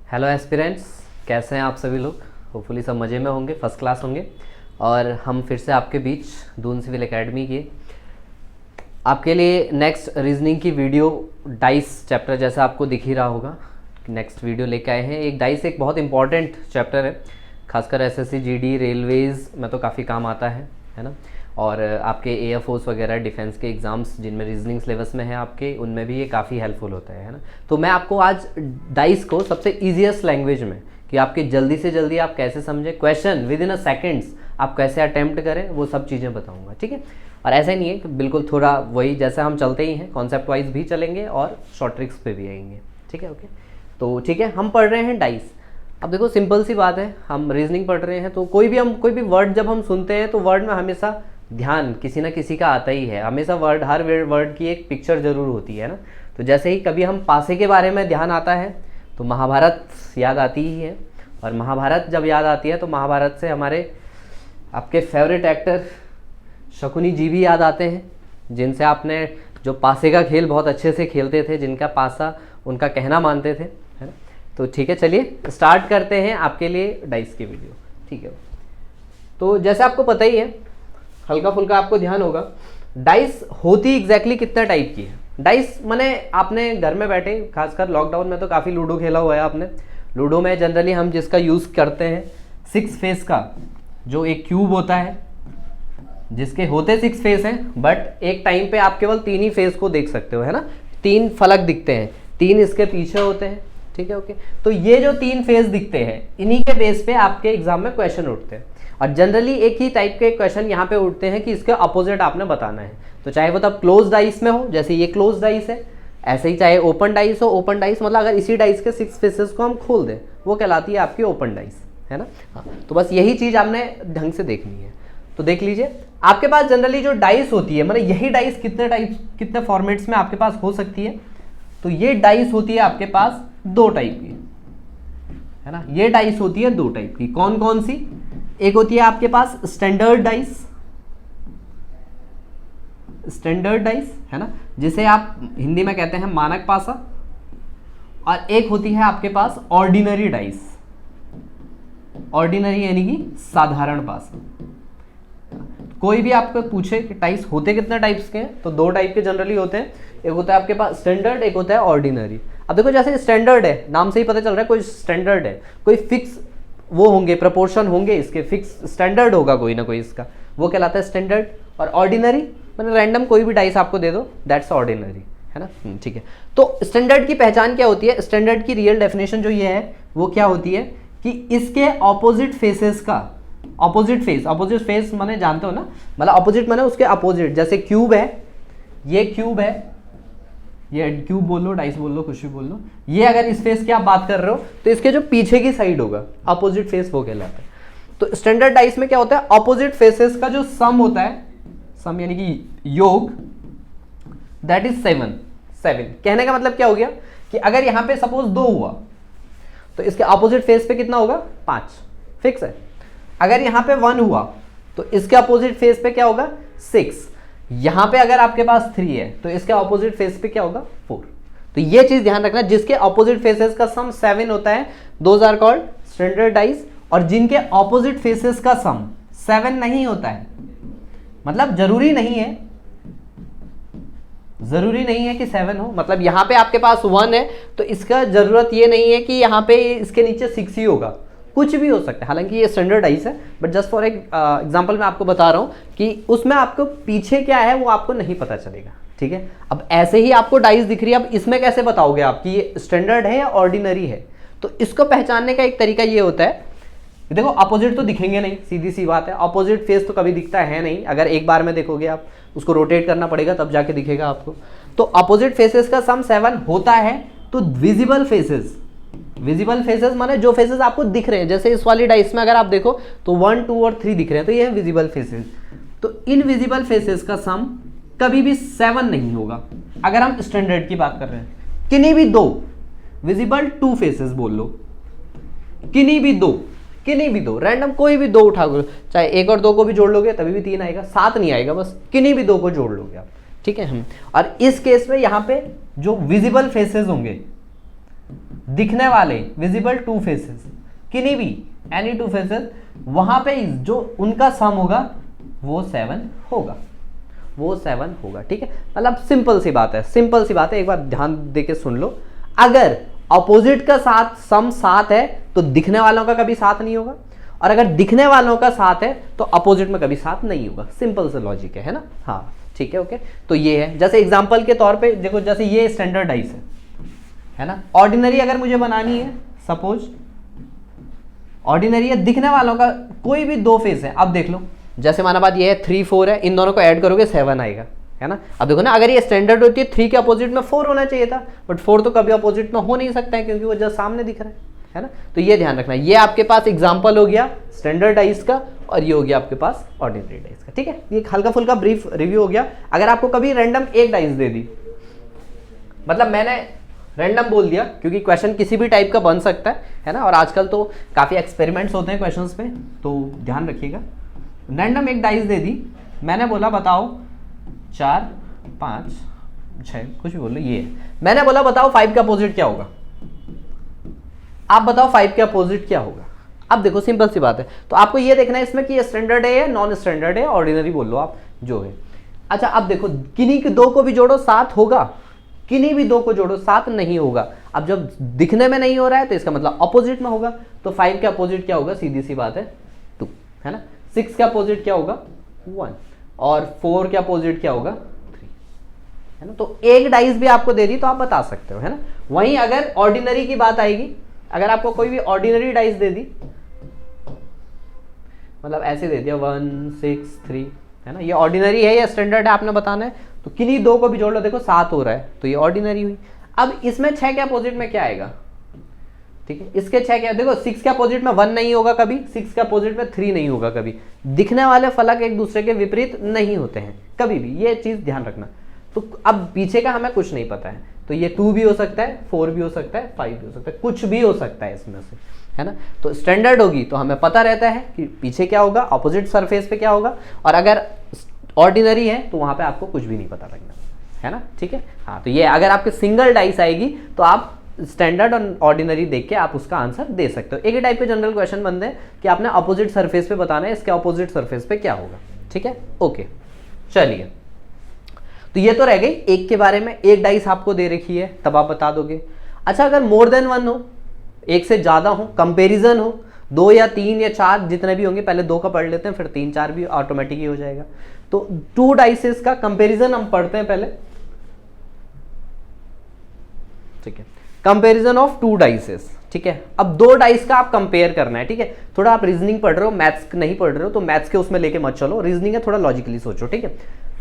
Hello aspirants, कैसे हैं आप सभी लोग। होपफुली सब मज़े में होंगे, फर्स्ट क्लास होंगे। और हम फिर से आपके बीच दून सिविल एकेडमी के आपके लिए नेक्स्ट रीजनिंग की वीडियो डाइस चैप्टर जैसा आपको दिख ही रहा होगा, नेक्स्ट वीडियो लेके आए हैं। एक डाइस एक बहुत इंपॉर्टेंट चैप्टर है, खासकर एसएससी जीडी रेलवेज़ में तो काफ़ी काम आता है ना। और आपके एयरफोर्स वगैरह डिफेंस के एग्ज़ाम्स जिनमें रीजनिंग सिलेबस में है आपके, उनमें भी ये काफ़ी हेल्पफुल होता है ना। तो मैं आपको आज डाइस को सबसे ईजीएस्ट लैंग्वेज में, कि आपके जल्दी से जल्दी आप कैसे समझें, question with in a seconds आप कैसे अटैम्प्ट करें, वो सब चीज़ें बताऊँगा, ठीक है। और ऐसा नहीं है कि बिल्कुल थोड़ा वही जैसे हम चलते ही हैं, कॉन्सेप्ट वाइज भी चलेंगे और शॉर्ट ट्रिक्स पे भी आएंगे, ठीक है। ओके, तो ठीक है, हम पढ़ रहे हैं डाइस। अब देखो सिंपल सी बात है, हम रीजनिंग पढ़ रहे हैं तो कोई भी वर्ड जब हम सुनते हैं तो वर्ड में हमेशा ध्यान किसी ना किसी का आता ही है। हमेशा हर वर्ड की एक पिक्चर जरूर होती है ना। तो जैसे ही कभी हम पासे के बारे में ध्यान आता है तो महाभारत याद आती ही है। और महाभारत जब याद आती है तो महाभारत से हमारे आपके फेवरेट एक्टर शकुनी जी भी याद आते हैं, जिनसे आपने जो पासे का खेल बहुत अच्छे से खेलते थे, जिनका पासा उनका कहना मानते थे, है ना। तो ठीक है, चलिए स्टार्ट करते हैं आपके लिए डाइस की वीडियो, ठीक है। तो जैसे आपको पता ही है, हल्का फुल्का आपको ध्यान होगा, डाइस होती एग्जैक्टली कितना टाइप की है। डाइस माने आपने घर में बैठे, खासकर लॉकडाउन में तो काफ़ी लूडो खेला हुआ है आपने। लूडो में जनरली हम जिसका यूज़ करते हैं 6 फेस का, जो एक क्यूब होता है, जिसके होते 6 फेस हैं, बट एक टाइम पे आप केवल 3 ही फेस को देख सकते हो, है ना। 3 फलक दिखते हैं, 3 इसके पीछे होते हैं, ठीक है। ओके, तो ये जो 3 फेस दिखते हैं, इन्हीं के बेस पे आपके एग्जाम में क्वेश्चन उठते हैं। और जनरली एक ही टाइप के क्वेश्चन यहाँ पे उठते हैं कि इसके अपोजिट आपने बताना है। तो चाहे वो तब क्लोज डाइस में हो, जैसे ये क्लोज डाइस है, ऐसे ही चाहे ओपन डाइस हो। ओपन डाइस मतलब अगर इसी डाइस के 6 फेसेस को हम खोल दें, वो कहलाती है आपकी ओपन डाइस, है ना। हाँ, तो बस यही चीज़ आपने ढंग से देखनी है। तो देख लीजिए, आपके पास जनरली जो डाइस होती है, मतलब यही डाइस कितने फॉर्मेट्स में आपके पास हो सकती है। तो ये डाइस होती है आपके पास 2 टाइप की, है ना। ये डाइस होती है 2 टाइप की। कौन कौन सी? एक होती है आपके पास स्टैंडर्ड डाइस, है ना, जिसे आप हिंदी में कहते हैं मानक पासा। और एक होती है आपके पास ऑर्डिनरी डाइस, ऑर्डिनरी यानी कि साधारण पासा। कोई भी आपको पूछे कि डाइस होते कितने टाइप्स के हैं, तो 2 टाइप के जनरली होते हैं। एक होता है आपके पास स्टैंडर्ड, एक होता है ऑर्डिनरी। अब देखो, जैसे स्टैंडर्ड है, नाम से ही पता चल रहा है कोई स्टैंडर्ड है, कोई फिक्स वो होंगे, प्रोपोर्शन होंगे इसके, फिक्स स्टैंडर्ड होगा कोई ना कोई इसका, वो कहलाता है स्टैंडर्ड। और ऑर्डिनरी मतलब रैंडम कोई भी डाइस आपको दे दो, दैट्स ऑर्डिनरी, है ना, ठीक है। तो स्टैंडर्ड की पहचान क्या होती है? स्टैंडर्ड की रियल डेफिनेशन जो ये है वो क्या होती है कि इसके ऑपोजिट फेसेस का, ऑपोजिट फेस माने जानते हो ना, मतलब ऑपोजिट माने उसके अपोजिट। जैसे क्यूब है, ये क्यूब है, ये क्यूब बोल लो, डाइस बोल लो, कुछ भी बोल लो। ये अगर इस फेस की आप बात कर रहे हो तो इसके जो पीछे की साइड होगा अपोजिट फेस, वो कहलाता है। तो स्टैंडर्ड डाइस में क्या होता है? अपोजिट फेसेस का जो सम होता है, सम यानी कि योग, दैट इज 7। कहने का मतलब क्या हो गया कि अगर यहां पे सपोज 2 हुआ तो इसके अपोजिट फेस पे कितना होगा? 5, फिक्स है। अगर यहां पे 1 हुआ तो इसके अपोजिट फेस पे क्या होगा? 6। यहां पे अगर आपके पास 3 है तो इसके ऑपोजिट फेस पे क्या होगा? 4। तो ये चीज ध्यान रखना, जिसके ऑपोजिट फेसेस का सम 7 होता है, those are called standard dice. और जिनके ऑपोजिट फेसेस का सम 7 नहीं होता है, मतलब जरूरी नहीं है कि 7 हो। मतलब यहां पे आपके पास 1 है तो इसका जरूरत ये नहीं है कि यहां पे इसके नीचे 6 ही होगा, कुछ भी हो सकता है। हालांकि ये स्टैंडर्ड डाइस है, बट जस्ट फॉर एक एग्जांपल मैं आपको बता रहा हूं कि उसमें आपको पीछे क्या है वो आपको नहीं पता चलेगा, ठीक है। अब ऐसे ही आपको डाइस दिख रही है, अब इसमें कैसे बताओगे आप कि ये स्टैंडर्ड है या ऑर्डिनरी है? तो इसको पहचानने का एक तरीका ये होता है, देखो अपोजिट तो दिखेंगे नहीं, सीधी सी बात है। अपोजिट फेस तो कभी दिखता है नहीं, अगर एक बार में देखोगे आप, उसको रोटेट करना पड़ेगा तब जाके दिखेगा आपको। तो अपोजिट फेसेस का सम 7 होता है। तो विजिबल फेसेस माने जो फेसेस आपको दिख रहे हैं, जैसे इस वाली डाइस में अगर आप देखो तो 1, 2 और 3 दिख रहे हैं, तो ये है विजिबल फेसेस। तो इनविजिबल फेसेस का सम कभी भी 7 नहीं होगा अगर हम स्टैंडर्ड की बात कर रहे हैं। किन्हीं भी 2 विजिबल 2 फेसेस बोल लो, किन्हीं भी दो रैंडम कोई भी 2 उठा लो, चाहे 1 और 2 को भी जोड़ लोगे तभी भी 3 आएगा, 7 नहीं आएगा, बस किन्हीं भी 2 को जोड़ लोगे आप, ठीक है। और इस केस में यहाँ पे जो विजिबल फेसेस होंगे दिखने वाले विजिबल टू फेसेस, किन्हीं भी एनी टू फेसेस, वहां पे जो उनका सम होगा वो 7 होगा, वो 7 होगा। ठीक है, मतलब सिंपल सी बात है, सिंपल सी बात है, एक बार ध्यान देके सुन लो। अगर ऑपोजिट का साथ सम 7 है तो दिखने वालों का कभी 7 नहीं होगा, और अगर दिखने वालों का 7 है तो अपोजिट में कभी 7 नहीं होगा। सिंपल सा लॉजिक है ना। हाँ ठीक है, ओके। तो ये है, जैसे एग्जांपल के तौर पे देखो, जैसे ये स्टैंडर्डाइज है ना। ऑर्डिनरी अगर मुझे बनानी है, सपोज ऑर्डिनरी है, दिखने वालों का कोई भी 2 फेस है। अब देख लो, जैसे माना बात ये है 3 4 है, इन दोनों को ऐड करोगे 7 आएगा, है ना। अब देखो ना, अगर ये स्टैंडर्ड होती है 3 के अपोजिट में 4 होना चाहिए था, बट 4 तो कभी अपोजिट में हो नहीं सकता है क्योंकि वो जस्ट सामने दिख रहा है ना। तो ये ध्यान रखना, ये आपके पास एग्जांपल हो गया स्टैंडर्डाइज का, और ये हो गया आपके पास ऑर्डिनरी डाइस का। ठीक है, ये हल्का फुल्का ब्रीफ रिव्यू हो गया। अगर आपको कभी रैंडम एक डाइस दे दी, मतलब मैंने रैंडम बोल दिया क्योंकि क्वेश्चन किसी भी टाइप का बन सकता है ना, और आजकल तो काफ़ी एक्सपेरिमेंट्स होते हैं क्वेश्चंस पे, तो ध्यान रखिएगा। रैंडम एक डाइस दे दी, मैंने बोला बताओ 4 5 6, कुछ भी बोल लो, ये है। मैंने बोला बताओ 5 का अपोजिट क्या होगा, आप बताओ 5 के अपोजिट क्या होगा। अब देखो सिंपल सी बात है, तो आपको ये देखना है इसमें कि ये स्टैंडर्ड है या नॉन स्टैंडर्ड है, ऑर्डिनरी बोल लो आप जो है। अच्छा अब देखो, किन्हीं के 2 को भी जोड़ो 7 होगा, किन्हीं भी 2 को जोड़ो 7 नहीं होगा। अब जब दिखने में नहीं हो रहा है तो इसका मतलब अपोजिट में होगा, तो 5 के अपोजिट क्या होगा, सीधी सी बात है 2, है ना। 6 के अपोजिट क्या होगा 1, और 4 के अपोजिट क्या होगा 3, है ना। तो एक डाइस भी आपको दे दी तो आप बता सकते हो, है ना। वहीं अगर ऑर्डिनरी की बात आएगी, अगर आपको कोई भी ऑर्डिनरी डाइस दे दी, मतलब ऐसे दे दिया 1 6 3, है ना, ये ऑर्डिनरी है या स्टैंडर्ड है आपने बताना है, तो किन्हीं 2 को भी जोड़ लो, देखो 7 हो रहा है तो ये ऑर्डिनरी हुई। अब इसमें 6 के अपोजिट में क्या आएगा, ठीक है, इसके 6 क्या, देखो 6 के अपोजिट में 1 नहीं होगा कभी, 6 के अपोजिट में 3 नहीं होगा कभी। दिखने वाले फलक एक दूसरे के विपरीत नहीं होते हैं कभी भी, ये चीज ध्यान रखना। तो अब पीछे का हमें कुछ नहीं पता है, तो ये 2 भी हो सकता है, 4 भी हो सकता है, 5 भी हो सकता है, कुछ भी हो सकता है इसमें से, है ना। तो स्टैंडर्ड होगी तो हमें पता रहता है कि पीछे क्या होगा, अपोजिट सरफेस पे क्या होगा, और अगर ऑर्डिनरी है तो वहां पे आपको कुछ भी नहीं पता लगना, है ना। ठीक है, हाँ, तो ये अगर आपके सिंगल डाइस आएगी तो आप स्टैंडर्ड और ऑर्डिनरी देख के आप उसका आंसर दे सकते हो। एक ही टाइप के जनरल क्वेश्चन बनते हैं कि आपने अपोजिट सरफेस पे बताना है, इसके अपोजिट सरफेस पे क्या होगा। ठीक है, ओके, चलिए, तो ये तो रह गई एक के बारे में, एक डाइस आपको दे रखी है तब आप बता दोगे। अच्छा अगर मोर देन 1 हो, एक से ज्यादा हो, कंपेरिजन हो, 2 या 3 या 4 जितने भी होंगे, पहले 2 का पढ़ लेते हैं फिर 3 4 भी ऑटोमेटिक ही हो जाएगा। तो 2 डाइसेस का कंपेरिजन हम पढ़ते हैं पहले, ठीक है, कंपेरिजन ऑफ 2 डाइसेस। ठीक है, अब 2 डाइस का आप कंपेयर करना है। ठीक है, थोड़ा आप रीजनिंग पढ़ रहे हो, मैथ्स नहीं पढ़ रहे हो तो मैथ्स के उसमें लेके मत चलो, रीजनिंग है, थोड़ा लॉजिकली सोचो। ठीक है,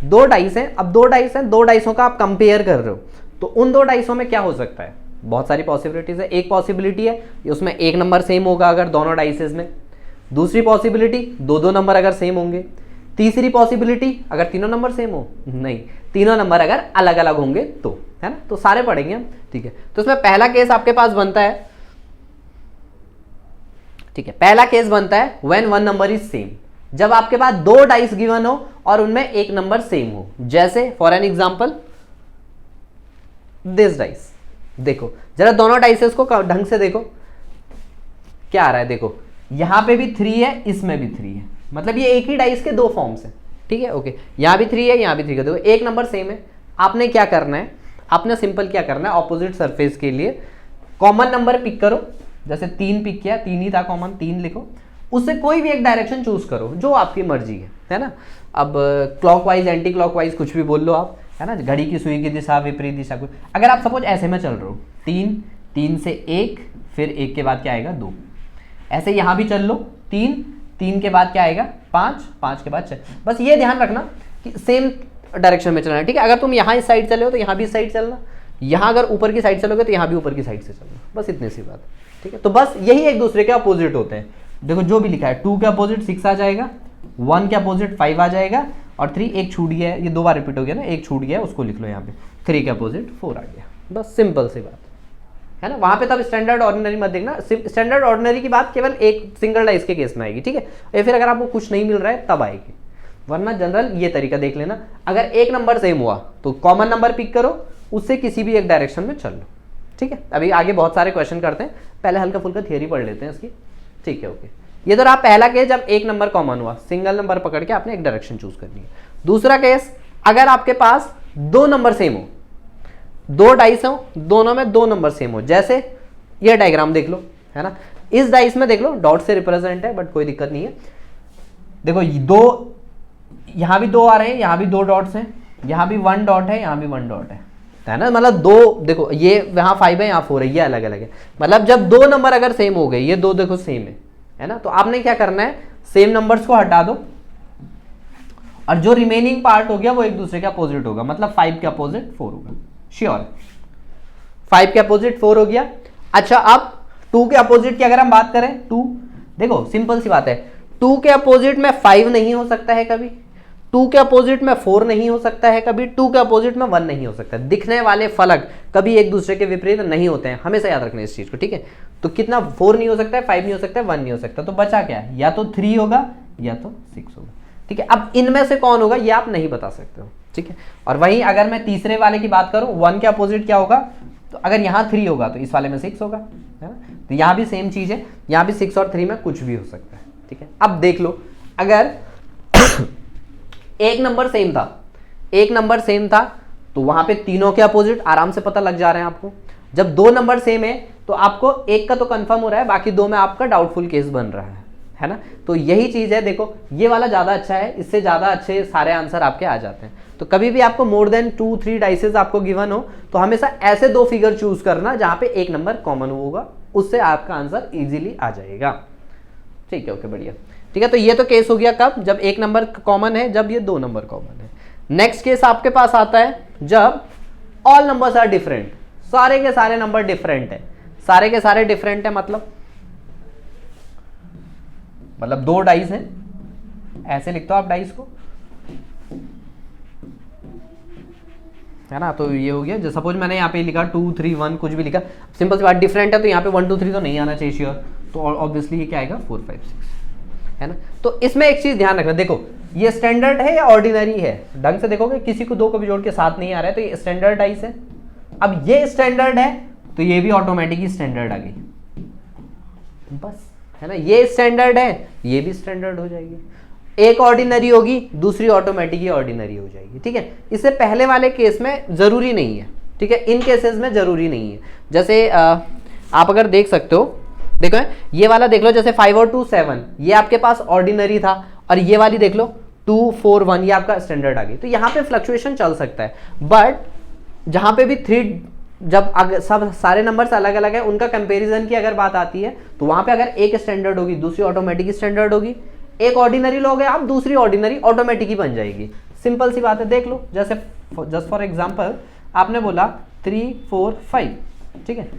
2 डाइस हैं, अब 2 डाइस हैं, 2 डाइसों का आप कंपेयर कर रहे हो, तो उन 2 डाइसों में क्या हो सकता है, बहुत सारी पॉसिबिलिटीज है। एक पॉसिबिलिटी है उसमें 1 नंबर सेम होगा अगर दोनों डाइसेस में, दूसरी पॉसिबिलिटी 2 नंबर अगर सेम होंगे, तीसरी पॉसिबिलिटी अगर तीनों नंबर सेम हो, नहीं, तीनों नंबर अगर अलग अलग होंगे तो, है ना। तो सारे पढ़ेंगे हम, ठीक है। तो इसमें पहला केस आपके पास बनता है, ठीक है, पहला केस बनता है व्हेन 1 नंबर इज सेम, जब आपके पास 2 डाइस गिवन हो और उनमें 1 नंबर सेम हो। जैसे for an example this dice, देखो जरा दोनों डाइसेस को ढंग से देखो क्या आ रहा है, देखो यहां पे भी 3 है, इसमें भी 3 है, मतलब ये एक ही डाइस के 2 फॉर्म्स हैं। ठीक है, ओके, यहां भी 3 है, यहां भी 3 है, देखो एक नंबर सेम है। आपने क्या करना है, आपने सिंपल क्या करना है, ऑपोजिट सरफेस के लिए कॉमन नंबर पिक करो। जैसे 3 पिक किया, 3 ही था कॉमन, 3 लिखो, उससे कोई भी एक डायरेक्शन चूज करो जो आपकी मर्जी है ना। अब क्लॉकवाइज, एंटी क्लॉकवाइज कुछ भी बोल लो आप, है ना, घड़ी की सुई की दिशा, विपरीत दिशा, कुछ। अगर आप सपोज ऐसे में चल रहे हो, 3 3 से 1, फिर 1 के बाद क्या आएगा 2, ऐसे यहां भी चल लो, 3 3 के बाद क्या आएगा 5 5 के बाद 6। बस ये ध्यान रखना कि सेम डायरेक्शन में चलना है। ठीक है, अगर तुम यहाँ इस साइड चले हो तो यहाँ भी इस साइड चलना, यहाँ अगर ऊपर की साइड चलोगे तो यहाँ भी ऊपर की साइड से चलना, बस इतनी सी बात। ठीक है, तो बस यही एक दूसरे के अपोजिट होते हैं। देखो जो भी लिखा है, 2 के अपोजिट 6 आ जाएगा, 1 के अपोजिट 5 आ जाएगा, और 3 एक छूट गया है, ये 2 बार रिपीट हो गया ना, एक छूट गया है, उसको लिख लो यहाँ पे, 3 के अपोजिट 4 आ गया, बस सिंपल सी बात है ना। वहां पे तब स्टैंडर्ड ऑर्डिनरी मत देखना, स्टैंडर्ड ऑर्डिनरी की बात केवल एक सिंगल डाइस के केस में आएगी। ठीक है, या फिर अगर आपको कुछ नहीं मिल रहा है तब आएगी, वरना जनरल ये तरीका देख लेना। अगर एक नंबर सेम हुआ तो कॉमन नंबर पिक करो, उससे किसी भी एक डायरेक्शन में चल लो, ठीक है, अभी आगे बहुत सारे क्वेश्चन करते हैं, पहले हल्का फुल्का थियरी पढ़ लेते हैं इसकी। ठीक है, ओके। ये तो रहा पहला केस जब एक नंबर कॉमन हुआ, सिंगल नंबर पकड़ के आपने एक डायरेक्शन चूज करनी है। दूसरा केस, अगर आपके पास दो नंबर सेम हो, दो डाइस हो, दोनों में दो नंबर सेम हो, जैसे ये डायग्राम देख लो, है ना, इस डाइस में देख लो डॉट से रिप्रेजेंट है, बट कोई दिक्कत नहीं है। देखो दो, यहां भी दो आ रहे हैं, यहां भी दो डॉट्स हैं, यहां भी वन डॉट है, यहां भी वन डॉट है ना, मतलब दो, देखो ये यहाँ 5 है, यहाँ 4 है, ये अलग अलग है। मतलब जब दो नंबर अगर सेम हो गए, ये दो देखो सेम है ना, तो आपने क्या करना है, सेम नंबर्स को हटा दो और जो रिमेनिंग पार्ट हो गया वो एक दूसरे के अपोजिट होगा, मतलब 5 के अपोजिट 4 होगा, श्योर 5 के अपोजिट 4 हो गया। अच्छा, अब 2 के अपोजिट की अगर हम बात करें, 2, देखो सिंपल सी बात है, 2 के अपोजिट में 5 नहीं हो सकता है कभी, 2 के अपोजिट में 4 नहीं हो सकता है कभी, 2 के अपोजिट में 1 नहीं हो सकता। दिखने वाले फलक कभी एक दूसरे के विपरीत नहीं होते हैं, हमेशा याद रखना इस चीज को, ठीक है। तो कितना, 4 नहीं हो सकता है, 5 नहीं हो सकता है, 1 नहीं हो सकता, तो बचा क्या है, या तो 3 होगा या तो 6 होगा, ठीक है। अब इनमें से कौन होगा ये आप नहीं बता सकते हो, ठीक है। और वहीं अगर मैं तीसरे वाले की बात करूं, 1 के अपोजिट क्या होगा, तो अगर यहाँ 3 होगा तो इस वाले में 6 होगा, है ना। तो यहाँ भी सेम चीज है, यहाँ भी 6 और 3 में कुछ भी हो सकता है, ठीक है। अब देख लो, अगर एक नंबर सेम था, एक नंबर सेम था, तो वहां पे तीनों के अपोजिट आराम से पता लग जा रहे हैं आपको। जब दो नंबर सेम है तो आपको एक का तो कंफर्म हो रहा है, बाकी दो में आपका डाउटफुल केस बन रहा है ना। तो यही चीज है, देखो ये वाला ज्यादा अच्छा है, इससे ज्यादा अच्छे सारे आंसर आपके आ जाते हैं। तो कभी भी आपको मोर देन 2-3 डाइसेस आपको गिवन हो तो हमेशा ऐसे दो फिगर चूज करना जहां पे एक नंबर कॉमन होगा, उससे आपका आंसर इजीली आ जाएगा, ठीक है, ओके, बढ़िया, ठीक है। तो ये तो केस हो गया कब, जब एक नंबर कॉमन है, जब ये दो नंबर कॉमन है। नेक्स्ट केस आपके पास आता है जब ऑल नंबर्स आर डिफरेंट, सारे के सारे नंबर डिफरेंट है, सारे के सारे डिफरेंट है, मतलब दो डाइस हैं, ऐसे लिखते हो आप डाइस को, है ना। तो ये हो गया, जो सपोज मैंने यहाँ पे लिखा 2, 3, 1 कुछ भी लिखा, सिंपल सी बात, डिफरेंट है तो यहाँ पे 1, 2, 3 तो नहीं आना चाहिए श्योर, तो ऑब्वियसली ये क्या आएगा 4, 5, 6, है ना। तो इसमें एक चीज ध्यान रखना, देखो ये स्टैंडर्ड है या ऑर्डिनरी है, ढंग से देखोगे किसी को दो को भी जोड़ के साथ नहीं आ रहा है, तो ये स्टैंडर्ड डाइस है। अब ये स्टैंडर्ड है तो ये भी ऑटोमेटिकली स्टैंडर्ड आ गई, बस, है ना। ये स्टैंडर्ड है, ये भी स्टैंडर्ड हो जाएगी। एक ऑर्डिनरी होगी, दूसरी ऑटोमेटिकली ऑर्डिनरी हो जाएगी, ठीक है। इससे पहले वाले केस में जरूरी नहीं है, ठीक है, इन केसेस में जरूरी नहीं है। जैसे आप अगर देख सकते हो, देखो ये वाला देख लो, जैसे 5 और 2 7, ये आपके पास ऑर्डिनरी था, और ये वाली देख लो 2, 4, 1, ये आपका स्टैंडर्ड आ गई। तो यहाँ पे फ्लक्चुएशन चल सकता है, बट जहाँ पे भी 3, जब सब सारे नंबर्स अलग अलग है, उनका कंपैरिजन की अगर बात आती है तो वहां पे अगर एक स्टैंडर्ड होगी, दूसरी ऑटोमेटिक स्टैंडर्ड होगी, एक ऑर्डिनरी लोगे आप, दूसरी ऑर्डिनरी ऑटोमेटिक ही बन जाएगी, सिंपल सी बात है। देख लो, जैसे जस्ट फॉर एग्जांपल आपने बोला 3, 4, 5, ठीक है,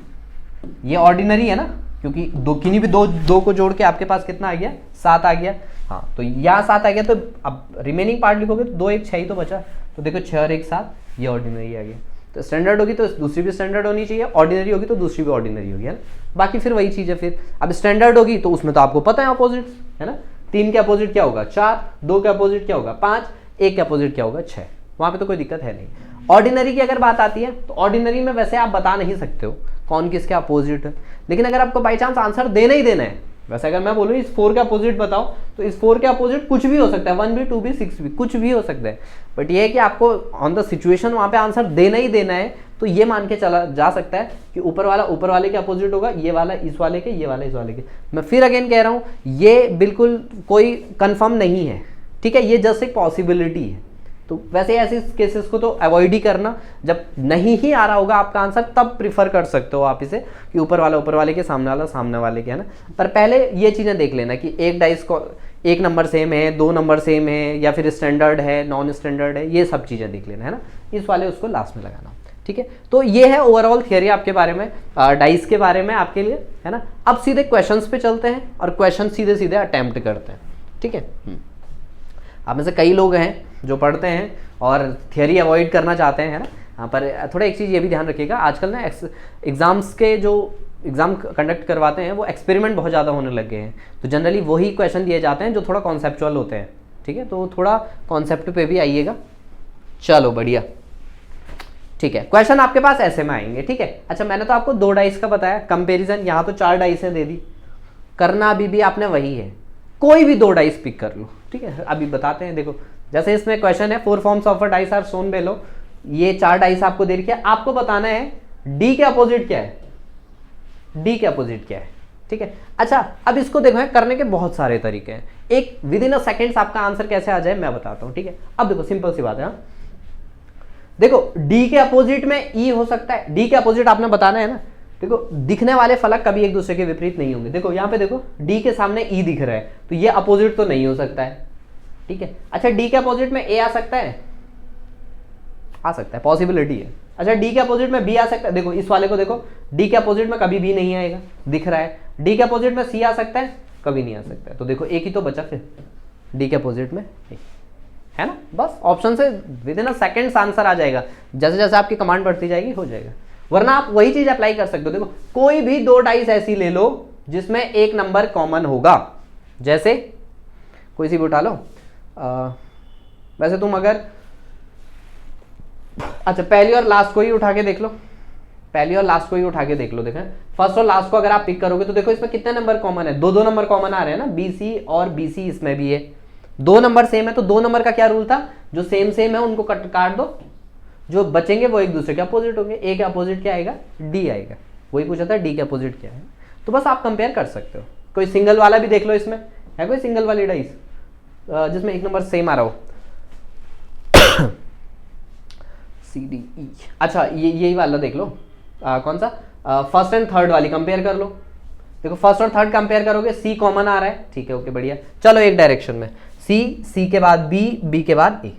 ये ऑर्डिनरी है ना, क्योंकि दो किन्हीं भी दो को जोड़ के आपके पास कितना आ गया, 7 आ गया, हाँ, तो यहाँ 7 आ गया, तो अब रिमेनिंग पार्ट लिखोगे तो 2, 1, 6 ही तो बचा, तो देखो 6 और 1 7, ये ऑर्डिनरी आ गया। तो स्टैंडर्ड होगी तो दूसरी भी स्टैंडर्ड होनी चाहिए, ऑर्डिनरी होगी तो दूसरी भी ऑर्डिनरी होगी, है ना। बाकी फिर वही चीज़ है, फिर अब स्टैंडर्ड होगी तो उसमें तो आपको पता है अपोजिट, है ना। 3 के अपोजिट क्या होगा 4, 2 के अपोजिट क्या होगा 5, 1 के अपोजिट क्या होगा 6, वहाँ पे तो कोई दिक्कत है नहीं। ऑर्डिनरी की अगर बात आती है तो ऑर्डिनरी में वैसे आप बता नहीं सकते हो कौन किसके अपोजिट है, लेकिन अगर आपको बाई चांस आंसर देना ही देना है, वैसे अगर मैं बोलूँ इस 4 के अपोजिट बताओ, तो इस 4 के अपोजिट कुछ भी हो सकता है, 1 भी, 2 भी, 6 भी, कुछ भी हो सकता है, बट ये है कि आपको ऑन द सिचुएशन वहाँ पे आंसर देना ही देना है। तो ये मान के चला जा सकता है कि ऊपर वाला ऊपर वाले के अपोजिट होगा, ये वाला इस वाले के, ये वाला इस वाले के। मैं फिर अगेन कह रहा हूँ, ये बिल्कुल कोई कंफर्म नहीं है, ठीक है, ये जस्ट एक पॉसिबिलिटी है। तो वैसे ऐसे केसेस को तो अवॉइड ही करना, जब नहीं ही आ रहा होगा आपका आंसर तब प्रिफर कर सकते हो आप इसे, कि ऊपर वाला ऊपर वाले के, सामने वाला सामने वाले के, है ना। पर पहले ये चीज़ें देख लेना कि एक डाइस को एक नंबर सेम है, 2 नंबर सेम है, या फिर स्टैंडर्ड है, नॉन स्टैंडर्ड है, ये सब चीज़ें देख लेना, है ना। इस वाले उसको लास्ट में लगाना, ठीक है। तो ये है ओवरऑल थियरी आपके बारे में, डाइस के बारे में आपके लिए, है ना। अब सीधे क्वेश्चंस पे चलते हैं और क्वेश्चन सीधे सीधे अटेम्प्ट करते हैं, ठीक है। आप में से कई लोग हैं जो पढ़ते हैं और थियरी अवॉइड करना चाहते हैं, है ना। हाँ, पर थोड़ा एक चीज़ ये भी ध्यान रखिएगा, आजकल ना एग्जाम्स के जो एग्जाम कंडक्ट करवाते हैं वो एक्सपेरिमेंट बहुत ज़्यादा होने लग गए हैं, तो जनरली वही क्वेश्चन दिए जाते हैं जो थोड़ा कॉन्सेप्चुअल होते हैं, ठीक है। तो थोड़ा कॉन्सेप्ट पे भी आइएगा। चलो बढ़िया, ठीक है, क्वेश्चन आपके पास ऐसे में आएंगे, ठीक है। अच्छा मैंने तो आपको 2 डाइस का बताया कंपैरिजन, यहाँ तो 4 डाइसें दे दी, करना अभी भी आपने वही है, कोई भी 2 डाइस पिक कर लो, ठीक है। अभी बताते हैं, देखो जैसे इसमें क्वेश्चन है 4 forms of a dice are shown below, ये 4 डाइस आपको दे रखी है, आपको बताना है डी के अपोजिट क्या है, डी के अपोजिट क्या है, ठीक है। अच्छा अब इसको देखो, करने के बहुत सारे तरीके हैं, एक विद इन अ सेकेंड्स आपका आंसर कैसे आ जाए मैं बताता हूं, ठीक है। अब देखो सिंपल सी बात है, देखो डी के अपोजिट में ई हो सकता है, डी के अपोजिट आपने बताना है ना, देखो दिखने वाले फलक कभी एक दूसरे के विपरीत नहीं होंगे, देखो यहाँ पे देखो डी के सामने ई दिख रहा है, तो ये अपोजिट तो नहीं हो सकता है, ठीक है। अच्छा डी के अपोजिट में ए आ सकता है, आ सकता है, पॉसिबिलिटी है। अच्छा डी के अपोजिट में बी आ सकता है, देखो इस वाले को देखो, डी के अपोजिट में कभी बी नहीं आएगा, दिख रहा है। डी के अपोजिट में सी आ सकता है, कभी नहीं आ सकता है, तो देखो एक ही तो बचा फिर, डी के अपोजिट में है ना, बस ऑप्शन से within a seconds answer आ जाएगा, जैसे जैसे आपकी कमांड बढ़ती जाएगी हो जाएगा। वरना आप वही चीज अप्लाई कर सकते हो, देखो कोई भी 2 डाइस ऐसी ले लो जिसमें एक नंबर कॉमन होगा, जैसे कोई सी भी उठा लो, वैसे तुम अगर अच्छा पहली और लास्ट को ही उठा के देख लो, पहली और लास्ट को ही उठा के देख लो, देखें फर्स्ट और लास्ट को अगर आप पिक करोगे तो देखो इसमें कितने नंबर कॉमन है, 2 नंबर कॉमन आ रहे हैं ना, BC और BC इसमें भी है, 2 नंबर सेम है, तो 2 नंबर का क्या रूल था, जो सेम है उनको काट दो, जो बचेंगे वो एक दूसरे के अपोजिट होंगे, ए के अपोजिट क्या आएगा, डी आएगा, वही पूछा था डी के अपोजिट क्या है, तो बस आप कंपेयर कर सकते हो। कोई सिंगल वाला भी देख लो, इसमें है कोई सिंगल वाली डाइस जिसमें एक नंबर सेम आ रहा हो, CDE, अच्छा ये यही वाला देख लो, कौन सा, फर्स्ट एंड थर्ड वाली कंपेयर कर लो, देखो फर्स्ट और थर्ड कंपेयर करोगे, सी कॉमन आ रहा है, ठीक है ओके बढ़िया, चलो एक डायरेक्शन में सी के बाद बी के बाद ए,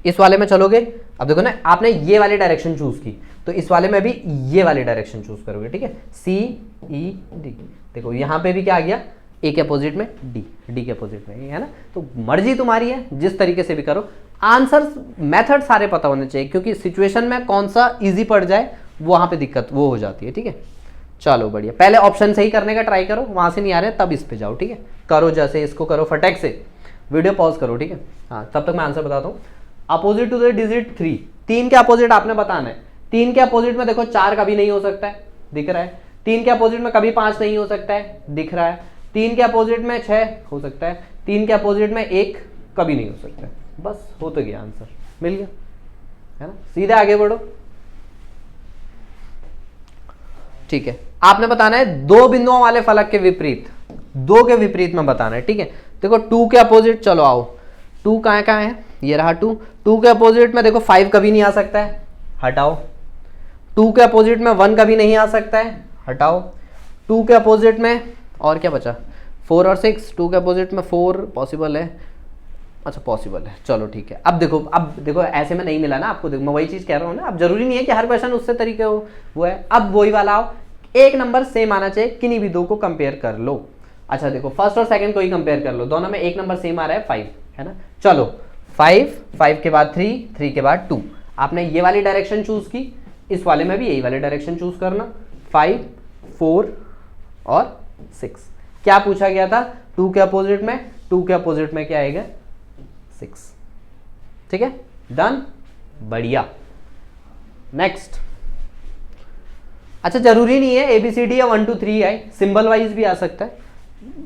इस वाले में चलोगे, अब देखो ना आपने ये वाली डायरेक्शन चूज की, तो इस वाले में भी ये वाली डायरेक्शन चूज करोगे, ठीक है, CED, देखो यहाँ पे भी क्या आ गया, ए के अपोजिट में डी के अपोजिट में, है ना, तो मर्जी तुम्हारी है, जिस तरीके से भी करो, आंसर मेथड सारे पता होने चाहिए, क्योंकि सिचुएशन में कौन सा इजी पड़ जाए वहां पे दिक्कत वो हो जाती है, ठीक है। चलो बढ़िया, पहले ऑप्शन से ही करने का ट्राई करो, वहां से नहीं आ रहे तब इस पे जाओ, ठीक है, करो जैसे इसको करो फटाक से, वीडियो पॉज करो, ठीक है, हाँ तब तक मैं आंसर बताता हूँ। अपोजिट टू द डिजिट 3, 3 के अपोजिट आपने बताना है, 3 के अपोजिट में देखो 4 कभी नहीं हो सकता है, दिख रहा है, 3 के अपोजिट में कभी 5 नहीं हो सकता है, दिख रहा है, 3 के अपोजिट में 6 हो सकता है, 3 के अपोजिट में 1 कभी नहीं हो सकता है, बस हो तो गया, आंसर मिल गया, है ना, सीधे आगे बढ़ो, ठीक है। आपने बताना है 2 बिंदुओं वाले फलक के विपरीत, 2 के विपरीत में बताना है, ठीक है। देखो 2 के अपोजिट, चलो आओ, 2 कहाँ है, ये रहा 2 के अपोजिट में देखो 5 कभी नहीं आ सकता है, हटाओ, 2 के अपोजिट में 1 कभी नहीं आ सकता है, हटाओ, 2 के अपोजिट में और क्या बचा, 4 और 6, 2 के अपोजिट में 4 पॉसिबल है, अच्छा पॉसिबल है, चलो ठीक है। अब देखो ऐसे में नहीं मिला ना आपको, देखो मैं वही चीज कह रहा हूँ ना, अब जरूरी नहीं है कि हर क्वेश्चन उससे तरीके हो, वो है, अब वही वाला आओ, एक नंबर सेम आना चाहिए, किन्हीं भी 2 को कंपेयर कर लो। अच्छा देखो फर्स्ट और सेकंड को ही कंपेयर कर लो, दोनों में एक नंबर सेम आ रहा है 5, है ना, चलो 5 के बाद 3 के बाद 2, आपने ये वाली डायरेक्शन चूज की, इस वाले में भी यही वाली डायरेक्शन चूज करना, 5 4 और 6, क्या पूछा गया था, 2 के अपोजिट में, 2 के अपोजिट में क्या आएगा 6, ठीक है, डन, बढ़िया। नेक्स्ट, अच्छा जरूरी नहीं है ABCD या 1 2 3 आए, सिंबल वाइज भी आ सकता है,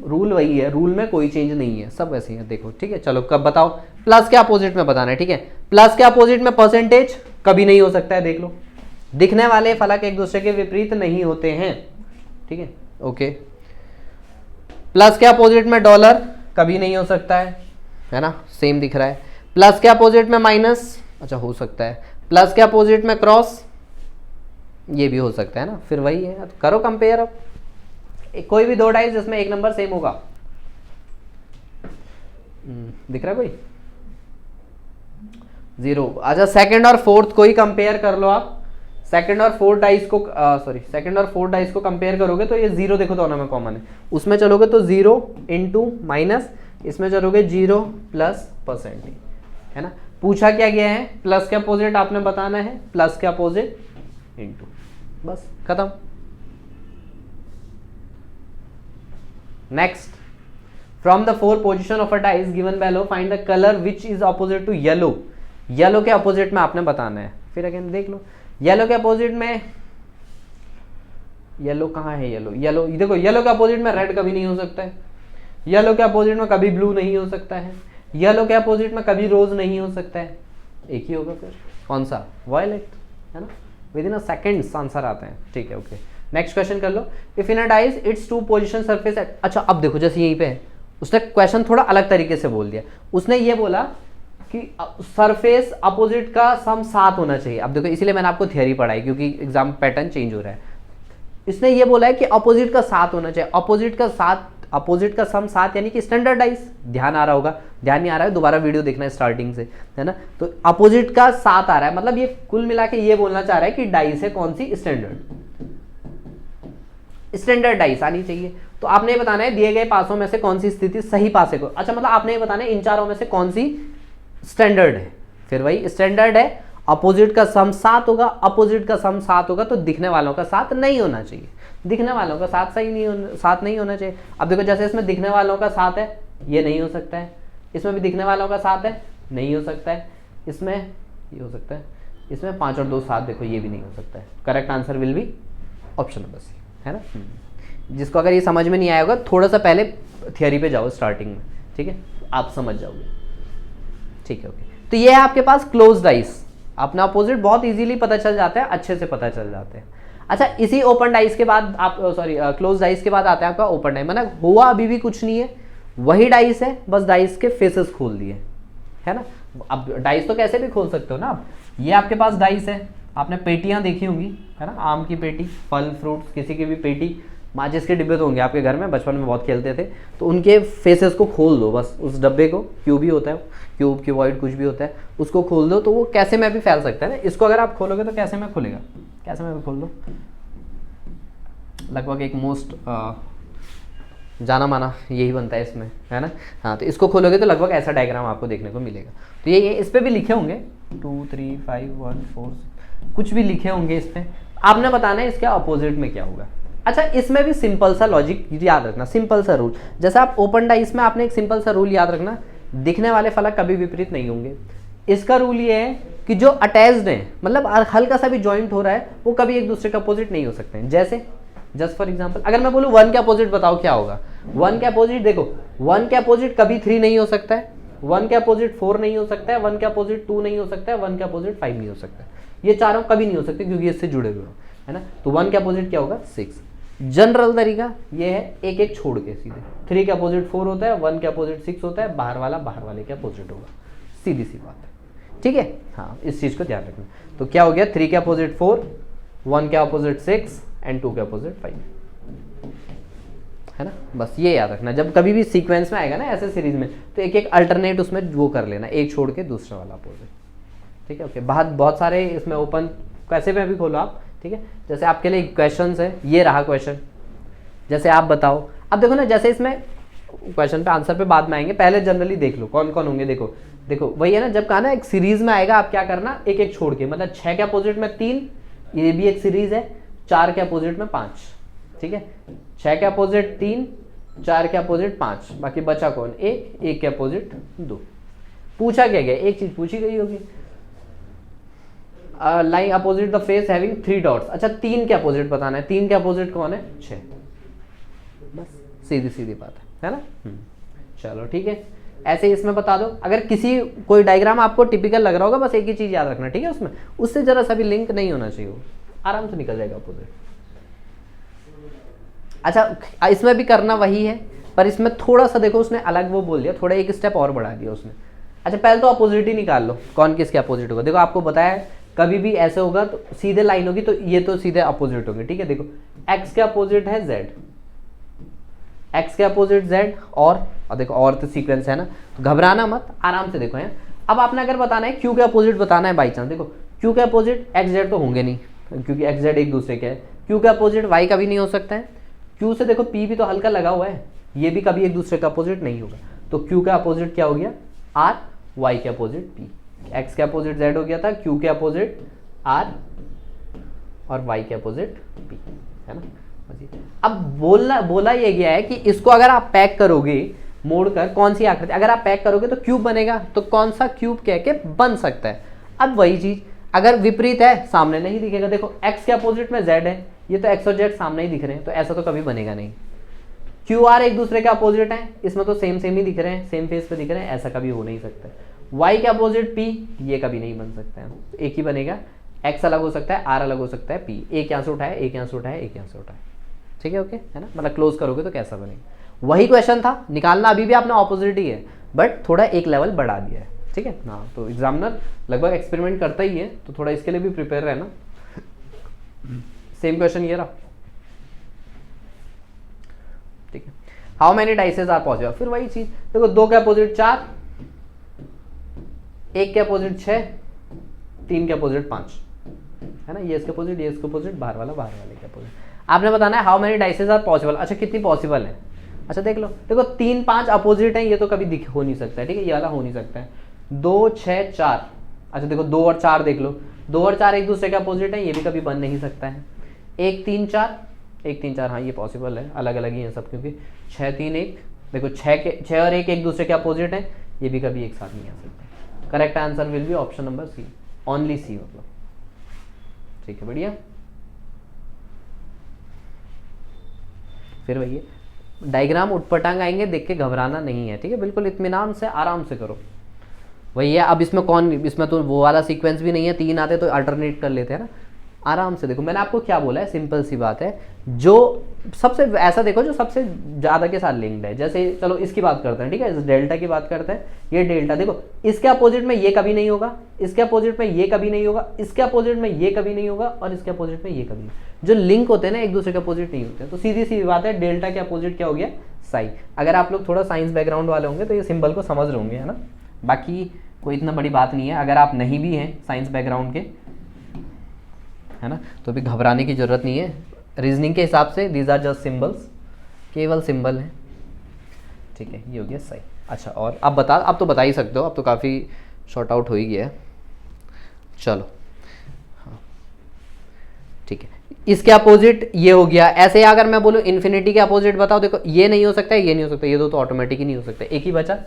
रूल वही है, रूल में कोई चेंज नहीं है, सब वैसे ही है, देखो ठीक है। चलो कब बताओ, प्लस के अपोजिट में बताना है, ठीक है, प्लस के अपोजिट में परसेंटेज कभी नहीं हो सकता है, देख लो, दिखने वाले फलक एक दूसरे के विपरीत नहीं होते हैं, ठीक है ओके। प्लस के अपोजिट में डॉलर कभी नहीं हो सकता है ना, सेम दिख रहा है, प्लस के अपोजिट में माइनस, अच्छा हो सकता है, प्लस के अपोजिट में क्रॉस, ये भी हो सकता है ना, फिर वही है, करो कंपेयर, अब कोई भी 2 डाइस जिसमें एक नंबर सेम होगा, दिख रहा है कोई 0, अच्छा सेकंड और फोर्थ को ही कंपेयर कर लो आप, सेकंड और फोर्थ डाइस को सेकंड और फोर्थ डाइस को कंपेयर करोगे तो ये 0 देखो दोनों में कॉमन है, उसमें चलोगे तो 0 इंटू माइनस, इसमें चलोगे 0 प्लस परसेंटेज, है ना, पूछा क्या गया है, प्लस के अपोजिट आपने बताना है, प्लस के अपोजिट इंटू, बस खत्म। Next, from the 4 position of a dice given below find the colour which is opposite to yellow, yellow के अपोजिट में आपने बताना है, फिर अगेन देख लो, येलो के अपोजिट में, येलो कहाँ है, येलो देखो, येलो के अपोजिट में रेड कभी नहीं हो सकता है, येलो के अपोजिट में कभी ब्लू नहीं हो सकता है, येलो के अपोजिट में कभी रोज नहीं हो सकता है, एक ही होगा फिर कौन सा, वायलेट, है ना। Within a seconds answer आते हैं, ठीक है। ओके, नेक्स्ट क्वेश्चन कर लो। If in a dice it's two position surface at, अच्छा अब देखो जैसे यहीं पे है, उसने क्वेश्चन थोड़ा अलग तरीके से बोल दिया। उसने ये बोला कि सरफेस अपोजिट का सम 7 होना चाहिए। अब देखो इसीलिए मैंने आपको थियरी पढ़ाई, क्योंकि एग्जाम पैटर्न चेंज हो रहा है। इसने ये बोला है कि अपोजिट का 7 होना चाहिए, अपोजिट का सम 7 यानी कि स्टैंडर्ड डाइस। ध्यान आ रहा होगा, ध्यान नहीं आ रहा है दोबारा वीडियो देखना स्टार्टिंग से, है ना। तो अपोजिट का 7 आ रहा है, मतलब ये कुल मिला के ये बोलना चाह रहा है कि डाइस है कौन सी, स्टैंडर्ड डाइस आनी चाहिए। तो आपने ये बताना है दिए गए पासों में से कौन सी स्थिति सही पासे को, अच्छा मतलब आपने ये बताना है इन चारों में से कौन सी स्टैंडर्ड है। फिर वही स्टैंडर्ड है, अपोजिट का सम 7 होगा, अपोजिट का सम 7 होगा तो दिखने वालों का 7 नहीं होना चाहिए, दिखने वालों का 7 सही नहीं होना, 7 नहीं होना चाहिए। अब देखो जैसे इसमें दिखने वालों का 7 है, ये नहीं हो सकता है, इसमें भी दिखने वालों का 7 है, नहीं हो सकता है, इसमें ये हो सकता है, इसमें 5 और 2 7, देखो ये भी नहीं हो सकता है। Correct answer will be option number C, है ना। जिसको अगर ये समझ में नहीं आया होगा थोड़ा सा पहले थियरी पे जाओ स्टार्टिंग में, ठीक है, आप समझ जाओगे, ठीक है। ओके, तो ये है आपके पास क्लोज डाइस, अपना अपोजिट बहुत इजीली पता चल जाता है, अच्छे से पता चल जाते हैं। अच्छा, इसी ओपन डाइस के बाद आप क्लोज डाइस के बाद आता है आपका ओपन डाइस, मतलब हुआ अभी भी कुछ नहीं है, वही डाइस है, बस डाइस के फेसेस खोल दिए, है ना। अब डाइस तो कैसे भी खोल सकते हो ना आप, ये आपके पास डाइस है, आपने पेटियां देखी होंगी, है ना, आम की पेटी, फल फ्रूट्स किसी की भी पेटी, माचिस के डिब्बे तो होंगे आपके घर में, बचपन में बहुत खेलते थे, तो उनके फेसेस को खोल दो बस, उस डब्बे को, क्यूब ही होता है, क्यूब क्यूबॉइड कुछ भी होता है, उसको खोल दो तो वो कैसे में भी फैल सकता है ना। इसको अगर आप खोलोगे तो कैसे में खुलेगा, कैसे में भी खोल दो, लगभग एक मोस्ट जाना माना यही बनता है इसमें, है ना। हाँ, तो इसको खोलोगे तो लगभग ऐसा डायग्राम आपको देखने को मिलेगा। तो ये इस पर भी लिखे होंगे 2 3 5 1 4 कुछ भी लिखे होंगे इस पर, आपने बताना है इसके अपोजिट में क्या होगा। अच्छा, इसमें भी सिंपल सा लॉजिक याद रखना, सिंपल सा रूल, जैसे आप ओपन डाइस में आपने एक सिंपल सा रूल याद रखना, दिखने वाले फलक कभी विपरीत नहीं होंगे। इसका रूल ये है कि जो अटैच्ड है, मतलब हल्का सा भी जॉइंट हो रहा है, वो कभी एक दूसरे के अपोजिट नहीं हो सकते हैं। जैसे जस्ट फॉर एग्जांपल अगर मैं बोलूँ 1 के अपोजिट बताओ क्या होगा, 1 के अपोजिट देखो, 1 के अपोजिट कभी 3 नहीं हो सकता है, 1 के अपोजिट 4 नहीं हो सकता है, 1 के अपोजिट 2 नहीं हो सकता है, 1 के अपोजिट 5 नहीं हो सकता है, ये चारों कभी नहीं हो सकते क्योंकि इससे जुड़े हुए हो, है ना। तो 1 के अपोजिट क्या होगा, 6। जनरल तरीका ये है, एक एक छोड़ के सीधे, 3 के अपोजिट 4 होता है, 1 के अपोजिट 6 होता है, बाहर वाले के अपोजिट होगा, सीधी सी बात है, ठीक है। हाँ, इस चीज को ध्यान रखना। तो क्या हो गया, 3 के अपोजिट 4, 1 के अपोजिट 6 एंड 2 के अपोजिट 5, है ना। बस ये याद रखना, जब कभी भी सीक्वेंस में आएगा ना ऐसे सीरीज में, तो एक एक अल्टरनेट उसमें वो कर लेना, एक छोड़ के दूसरा वाला अपोजिट, ठीक है। ओके, बहुत सारे इसमें ओपन कैसे में भी खोलो आप, ठीक है। जैसे आपके लिए क्वेश्चन है, ये रहा क्वेश्चन, जैसे आप बताओ। अब देखो ना, जैसे इसमें क्वेश्चन पे आंसर पे बाद में आएंगे, पहले जनरली देख लो कौन कौन होंगे। देखो वही है ना, जब कहा ना एक सीरीज में आएगा, आप क्या करना, एक एक छोड़ के, मतलब 6 के अपोजिट में 3, ये भी एक सीरीज है, 4 के अपोजिट में 5, ठीक है। 6 के अपोजिट 3, 4 के अपोजिट 5, बाकी बचा कौन, 1 के अपोजिट 2। पूछा क्या गया, एक चीज पूछी गई होगी, line opposite the face having 3 dots. अच्छा, 3 के अपोजिट बताना है, 3 के अपोजिट कौन है, 6, बस सीधी सीधी बात है ना। चलो ठीक है, ऐसे इसमें बता दो। अगर कोई डायग्राम आपको टिपिकल लग रहा होगा, बस एक ही चीज याद रखना, ठीक है, उसमें उससे जरा सा भी लिंक नहीं होना चाहिए, वो आराम से निकल जाएगा अपोजिट। अच्छा, इसमें भी करना वही है, पर इसमें थोड़ा सा देखो उसने अलग वो बोल दिया, थोड़ा एक स्टेप और बढ़ा दिया उसने। अच्छा, पहले तो अपोजिट ही निकाल लो, कौन किसके अपोजिट होगा। देखो आपको बताया कभी भी ऐसे होगा तो सीधे लाइन होगी, तो ये तो सीधे अपोजिट होंगे, ठीक है। देखो x के अपोजिट है z, x के अपोजिट z, और देखो और तो सीक्वेंस है ना, तो घबराना मत, आराम से देखो। है अब आपने अगर बताना है q के अपोजिट बताना है बाई चांस, देखो q के अपोजिट x z तो होंगे नहीं, क्योंकि x z एक दूसरे के है। q के अपोजिट y कभी नहीं हो सकता है, q से देखो p भी तो हल्का लगा हुआ है, ये भी कभी एक दूसरे का अपोजिट नहीं होगा। तो q का अपोजिट क्या हो गया, r, y के अपोजिट p, x के अपोजिट z हो गया था, q के अपोजिट r और y के अपोजिट p, है ना। अब बोला ये गया है कि इसको अगर आप पैक करोगे मोड़कर, कौन सी आकृति अगर आप पैक करोगे तो क्यूब बनेगा, तो कौन सा क्यूब कह के बन सकता है। अब वही चीज अगर विपरीत है सामने नहीं दिखेगा। देखो x के अपोजिट में z है, ये तो x और z सामने ही दिख रहे हैं, तो ऐसा तो कभी बनेगा नहीं। q r एक दूसरे के अपोजिट हैं, इसमें तो सेम सेम ही दिख रहे हैं, सेम फेस पे दिख रहे हैं, ऐसा कभी हो नहीं सकता। y के अपोजिट p, ये कभी नहीं बन सकता है, एक ही बनेगा। x अलग हो सकता है, r अलग हो सकता है, p एक यहाँ से उठाया, एक यहाँ से उठाया, एक यहाँ से उठाया, ठीक है ओके, है ना। मतलब क्लोज करोगे तो कैसा बनेगा, वही क्वेश्चन था, निकालना अभी भी आपने ऑपोजिट ही है, बट थोड़ा एक लेवल बढ़ा दिया है, ठीक है ना। तो एग्जामिनर लगभग एक्सपेरिमेंट करता ही है, तो थोड़ा इसके लिए भी प्रिपेयर रहना। सेम क्वेश्चन ये रहा, ठीक है। How many dices are possible, फिर वही चीज, देखो 2 के अपोजिट 4, 1 के अपोजिट 6, 3 के अपोजिट 5, है ना। ये इसके अपोजिट, ये इसके अपोजिट, बाहर वाला बाहर वाले के अपोजिट। आपने बताना है how many dices are possible. अच्छा कितनी पॉसिबल है, अच्छा देख लो, देखो 3 5 अपोजिट है, ये तो कभी हो नहीं सकता है, ठीक है, ये वाला हो नहीं सकता है। 2 6 4, अच्छा देखो 2 और 4 देख लो, 2 और 4 एक दूसरे के अपोजिट है, ये भी कभी बन नहीं सकता है। 1 3 4, 1 3 4, हाँ ये पॉसिबल है, अलग अलग ही है सब, क्योंकि 6 3 1, देखो 6 और 1 एक दूसरे के अपोजिट है, ये भी कभी एक साथ नहीं आ सकते। Correct answer will be option number C, only C, मतलब ठीक है, बढ़िया। फिर वही डायग्राम उठपटांग आएंगे, देख के घबराना नहीं है, ठीक है, बिल्कुल इत्मीनान से आराम से करो। वही है, अब इसमें कौन, इसमें तो वो वाला सीक्वेंस भी नहीं है, 3 आते तो अल्टरनेट कर लेते हैं ना, आराम से देखो। मैंने आपको क्या बोला है, सिंपल सी बात है, जो सबसे ऐसा देखो जो सबसे ज़्यादा के साथ लिंक्ड है। जैसे चलो इसकी बात करते हैं, ठीक है, इस डेल्टा की बात करते हैं। ये डेल्टा देखो, इसके अपोजिट में ये कभी नहीं होगा, इसके अपोजिट में ये कभी नहीं होगा, इसके अपोजिट में ये कभी नहीं होगा, और इसके अपोजिट में ये कभी नहीं। जो लिंक होते हैं ना एक दूसरे के अपोजिट नहीं होते हैं, तो सीधी सी बात है, डेल्टा के अपोजिट क्या हो गया, साई। अगर आप लोग थोड़ा साइंस बैकग्राउंड वाले होंगे तो ये सिंबल को समझ रहे होंगे, है ना। बाकी कोई इतना बड़ी बात नहीं है, अगर आप नहीं भी हैं साइंस बैकग्राउंड के, है ना, तो भी घबराने की जरूरत नहीं है। रीजनिंग के हिसाब से दीज आर जस्ट सिंबल्स, केवल सिंबल है, ठीक है, ये हो गया सही। अच्छा और अब बता, अब तो बता ही सकते हो, अब तो काफ़ी शॉर्ट आउट हो ही गया है, चलो हाँ ठीक है। इसके अपोजिट ये हो गया, ऐसे अगर मैं बोलूँ इन्फिनिटी के अपोजिट बताओ, देखो ये नहीं हो सकता है, ये नहीं हो सकता, ये दो तो ऑटोमेटिक ही नहीं हो सकता। एक ही बचा,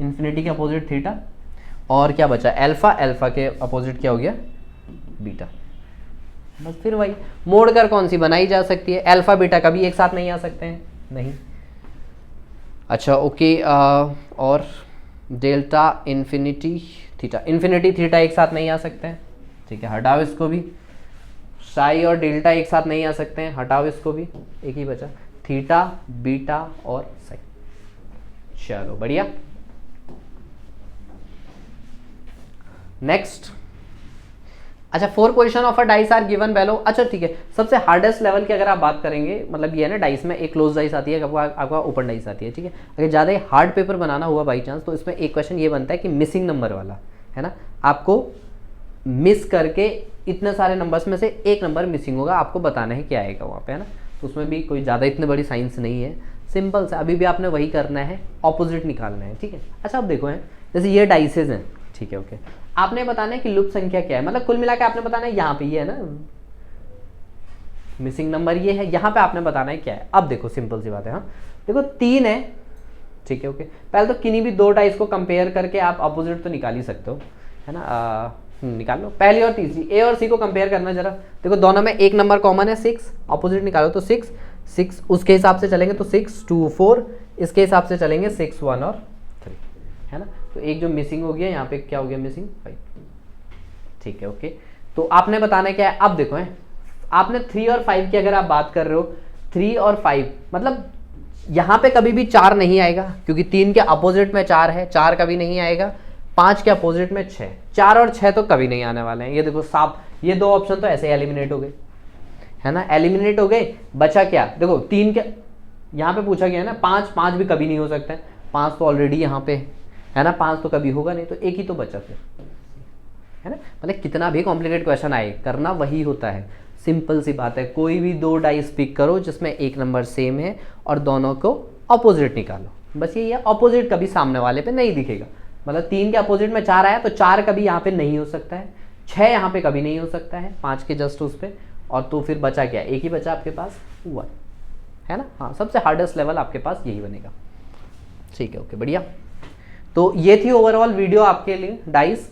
इन्फिनिटी के अपोजिट थीटा, और क्या बचा अल्फा, अल्फा के अपोजिट क्या हो गया बीटा। बस फिर वही मोड़ कर कौन सी बनाई जा सकती है, अल्फा बीटा कभी एक साथ नहीं आ सकते हैं, नहीं। अच्छा ओके, और delta infinity theta, infinity theta एक साथ नहीं आ सकते हैं, ठीक है, हटाओ इसको भी। साई और डेल्टा एक साथ नहीं आ सकते हैं, हटाओ इसको भी, एक ही बचा थीटा बीटा और साई। चलो बढ़िया, नेक्स्ट। अच्छा 4 position of a dice are given below. अच्छा ठीक है, सबसे हार्डेस्ट लेवल की अगर आप बात करेंगे, मतलब ये है ना, डाइस में एक क्लोज डाइस आती है, आपका ओपन डाइस आती है, ठीक है। अगर ज़्यादा ही हार्ड पेपर बनाना हुआ बाई चांस, तो इसमें एक क्वेश्चन ये बनता है कि मिसिंग नंबर वाला, है ना, आपको मिस करके इतने सारे नंबर्स में से एक नंबर मिसिंग होगा, आपको बताना है क्या आएगा वहाँ पे, है ना। तो उसमें भी कोई ज़्यादा इतनी बड़ी साइंस नहीं है, सिंपल से अभी भी आपने वही करना है, ऑपोजिट निकालना है, ठीक है। अच्छा अब देखो है, जैसे ये डाइसेज हैं, ठीक है ओके, आपने बताना है कि लुप्त संख्या क्या है, मतलब कुल मिला के आपने बताना है, यहाँ पे ये है ना मिसिंग नंबर ये है, यहाँ पे आपने बताना है क्या है। अब देखो सिंपल सी बात है, हाँ देखो 3 है, ठीक है ओके। पहले तो किन्हीं भी 2 डाइस को कंपेयर करके आप अपोजिट तो निकाल ही सकते हो, है ना। निकाल लो पहली और तीसरी, ए और सी को कंपेयर करना जरा। देखो दोनों में एक नंबर कॉमन है 6, अपोजिट निकालो तो 6 6, उसके हिसाब से चलेंगे तो 6 2 4, इसके हिसाब से चलेंगे 6 1 और 3, है ना। तो एक जो मिसिंग हो गया यहाँ पे, क्या हो गया मिसिंग 5, ठीक है ओके। तो आपने बताना क्या है, अब देखो है, आपने 3 और 5 की अगर आप बात कर रहे हो, 3 और 5 मतलब यहाँ पे कभी भी 4 नहीं आएगा, क्योंकि 3 के अपोजिट में 4 है, 4 कभी नहीं आएगा। 5 के अपोजिट में 6, 4 और 6 तो कभी नहीं आने वाले हैं। ये देखो साफ, ये 2 ऑप्शन तो ऐसे एलिमिनेट हो गए, है ना, एलिमिनेट हो गए। बचा क्या, देखो 3 के यहाँ पे पूछा गया है ना, 5 भी कभी नहीं हो सकता है, 5 तो ऑलरेडी यहाँ पे है ना, 5 तो कभी होगा नहीं, तो एक ही तो बचा फिर, है ना। मतलब कितना भी कॉम्प्लिकेटेड क्वेश्चन आए, करना वही होता है, सिंपल सी बात है। कोई भी 2 डाइस पिक करो जिसमें एक नंबर सेम है और दोनों को अपोजिट निकालो, बस ये अपोजिट कभी सामने वाले पे नहीं दिखेगा। मतलब 3 के अपोजिट में 4 आया तो 4 कभी यहाँ पे नहीं हो सकता है, 6 यहाँ पे कभी नहीं हो सकता है 5 के जस्ट उस पर, और तो फिर बचा क्या, एक ही बचा आपके पास 1, है ना। हाँ सबसे हार्डेस्ट लेवल आपके पास यही बनेगा, ठीक है ओके बढ़िया। तो ये थी ओवरऑल वीडियो आपके लिए डाइस।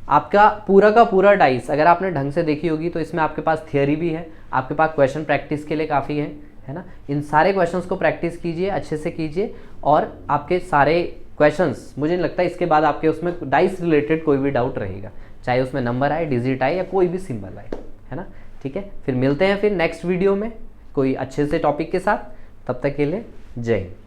आपका पूरा का पूरा डाइस अगर आपने ढंग से देखी होगी तो इसमें आपके पास थियोरी भी है, आपके पास क्वेश्चन प्रैक्टिस के लिए काफ़ी है ना। इन सारे क्वेश्चंस को प्रैक्टिस कीजिए, अच्छे से कीजिए, और आपके सारे क्वेश्चंस, मुझे नहीं लगता इसके बाद आपके उसमें डाइस रिलेटेड कोई भी डाउट रहेगा, चाहे उसमें नंबर आए, डिजिट आए, या कोई भी सिंबल आए, है ना। ठीक है, फिर मिलते हैं फिर नेक्स्ट वीडियो में कोई अच्छे से टॉपिक के साथ। तब तक के लिए जय हिंद।